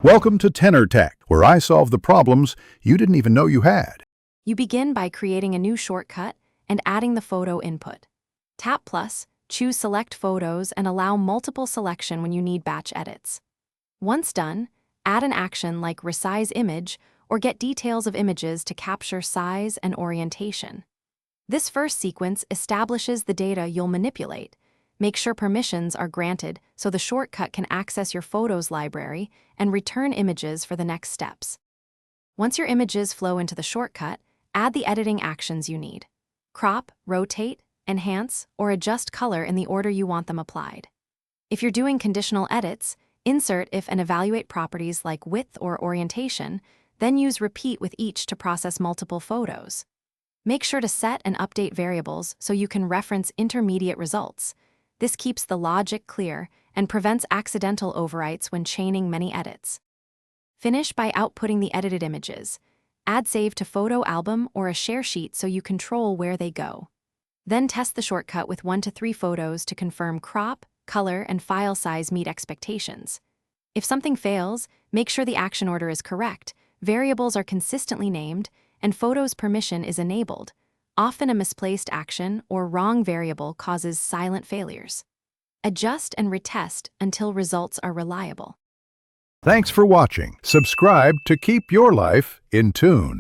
Welcome to Tenor Tech, where I solve the problems you didn't even know you had. You begin by creating a new shortcut and adding the photo input. Tap plus, choose Select Photos and allow multiple selection when you need batch edits. Once done, add an action like Resize Image or get details of images to capture size and orientation. This first sequence establishes the data you'll manipulate. Make sure permissions are granted so the shortcut can access your photos library and return images for the next steps. Once your images flow into the shortcut, add the editing actions you need. Crop, rotate, enhance, or adjust color in the order you want them applied. If you're doing conditional edits, insert if and evaluate properties like width or orientation, then use repeat with each to process multiple photos. Make sure to set and update variables so you can reference intermediate results. This keeps the logic clear and prevents accidental overwrites when chaining many edits. Finish by outputting the edited images. Add save to photo album or a share sheet so you control where they go. Then test the shortcut with 1 to 3 photos to confirm crop, color, and file size meet expectations. If something fails, make sure the action order is correct, variables are consistently named, and photos permission is enabled. Often a misplaced action or wrong variable causes silent failures. Adjust and retest until results are reliable. Thanks for watching. Subscribe to keep your life in tune.